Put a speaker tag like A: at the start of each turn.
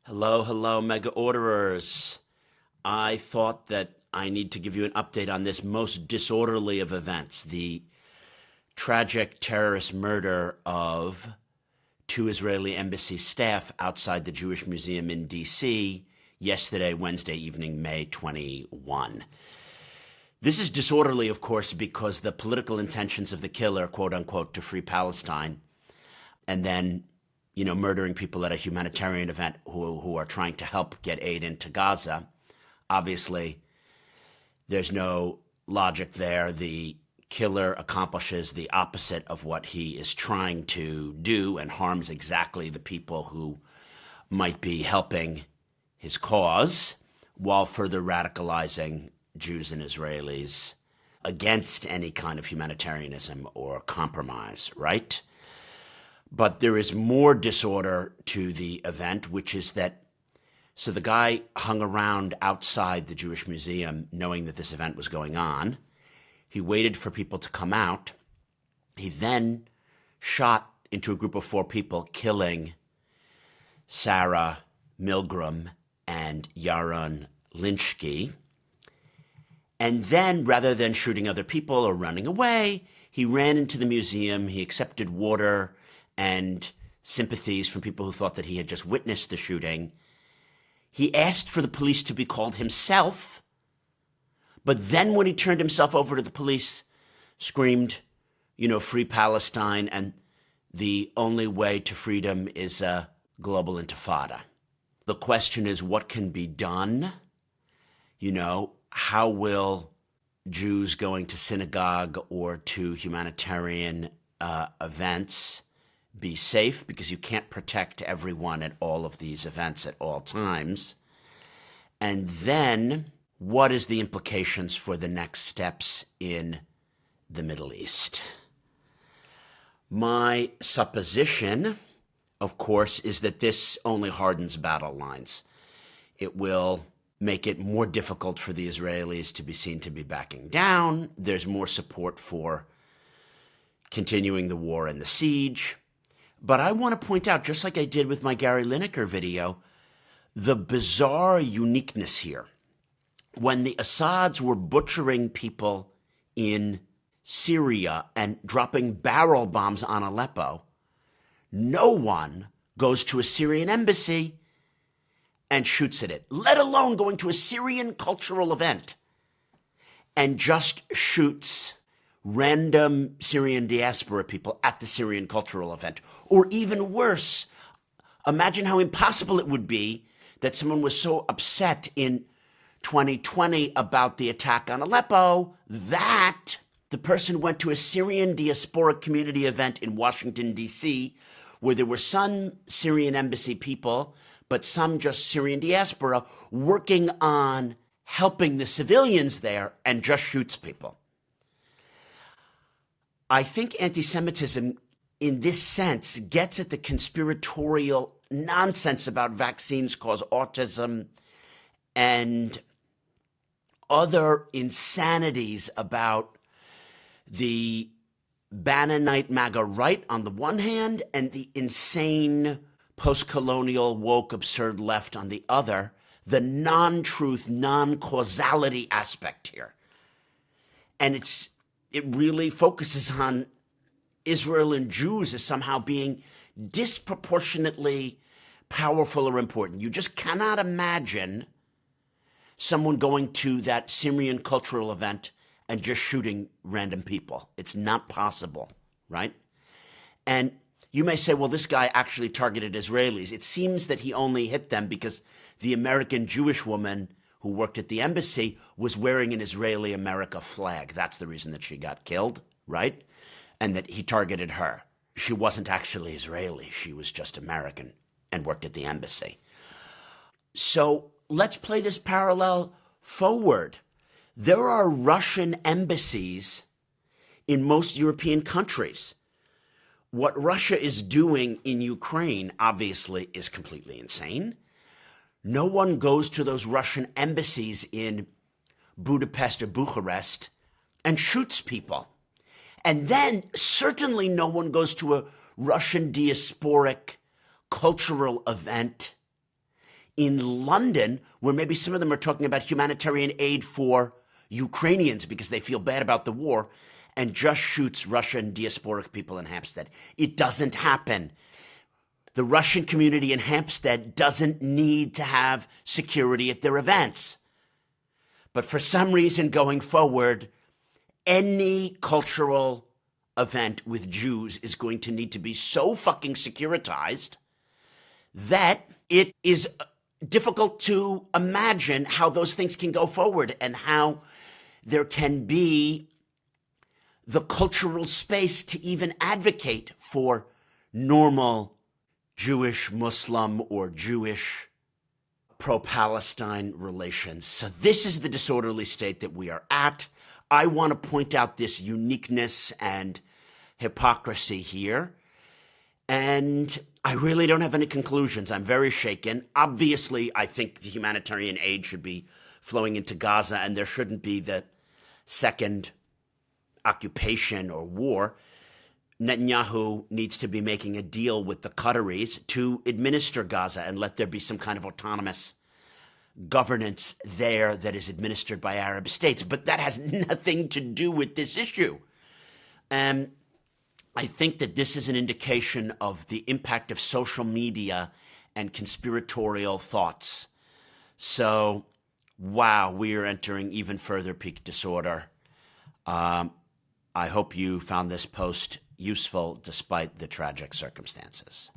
A: Hello, hello, mega orderers. I thought that I need to give you an update on this most disorderly of events, the tragic terrorist murder of two Israeli embassy staff outside the Jewish Museum in D.C. yesterday, Wednesday evening, May 21. This is disorderly, of course, because the political intentions of the killer, quote unquote, to free Palestine, and then murdering people at a humanitarian event who are trying to help get aid into Gaza. Obviously, there's no logic there. The killer accomplishes the opposite of what he is trying to do and harms exactly the people who might be helping his cause, while further radicalizing Jews and Israelis against any kind of humanitarianism or compromise, right? But there is more disorder to the event, which is that, so the guy hung around outside the Jewish Museum knowing that this event was going on. He waited for people to come out. He then shot into a group of 4 people, killing Sarah Milgram and Yaron Lynchky. And then, rather than shooting other people or running away, he ran into the museum. He accepted water and sympathies from people who thought that he had just witnessed the shooting. He asked for the police to be called himself, but then when he turned himself over to the police, screamed, free Palestine, and the only way to freedom is a global intifada. The question is, what can be done? How will Jews going to synagogue or to humanitarian events be safe, because you can't protect everyone at all of these events at all times? And then, what is the implications for the next steps in the Middle East? My supposition, of course, is that this only hardens battle lines. It will make it more difficult for the Israelis to be seen to be backing down. There's more support for continuing the war and the siege. But I want to point out, just like I did with my Gary Lineker video, the bizarre uniqueness here. When the Assads were butchering people in Syria and dropping barrel bombs on Aleppo, no one goes to a Syrian embassy and shoots at it, let alone going to a Syrian cultural event and just shoots random Syrian diaspora people at the Syrian cultural event. Or even worse, imagine how impossible it would be that someone was so upset in 2020 about the attack on Aleppo that the person went to a Syrian diasporic community event in Washington, D.C., where there were some Syrian embassy people, but some just Syrian diaspora working on helping the civilians there, and just shoots people. I think antisemitism, in this sense, gets at the conspiratorial nonsense about vaccines cause autism and other insanities about the Bannonite MAGA right on the one hand and the insane post-colonial woke absurd left on the other, the non-truth, non-causality aspect here. And it really focuses on Israel and Jews as somehow being disproportionately powerful or important. You just cannot imagine someone going to that Syrian cultural event and just shooting random people. It's not possible, right? And you may say, well, this guy actually targeted Israelis. It seems that he only hit them because the American Jewish woman who worked at the embassy was wearing an Israeli America flag. That's the reason that she got killed, right? And that he targeted her. She wasn't actually Israeli. She was just American and worked at the embassy. So let's play this parallel forward. There are Russian embassies in most European countries. What Russia is doing in Ukraine, obviously, is completely insane. No one goes to those Russian embassies in Budapest or Bucharest and shoots people. And then certainly no one goes to a Russian diasporic cultural event in London, where maybe some of them are talking about humanitarian aid for Ukrainians because they feel bad about the war, and just shoots Russian diasporic people in Hampstead. It doesn't happen. The Russian community in Hampstead doesn't need to have security at their events. But for some reason going forward, any cultural event with Jews is going to need to be so fucking securitized that it is difficult to imagine how those things can go forward and how there can be the cultural space to even advocate for normal Jewish, Muslim, or Jewish pro-Palestine relations. So this is the disorderly state that we are at. I want to point out this uniqueness and hypocrisy here. And I really don't have any conclusions. I'm very shaken. Obviously, I think the humanitarian aid should be flowing into Gaza, and there shouldn't be the second occupation or war. Netanyahu needs to be making a deal with the Qataris to administer Gaza and let there be some kind of autonomous governance there that is administered by Arab states. But that has nothing to do with this issue. And I think that this is an indication of the impact of social media and conspiratorial thoughts. So, wow, we are entering even further peak disorder. I hope you found this post useful despite the tragic circumstances.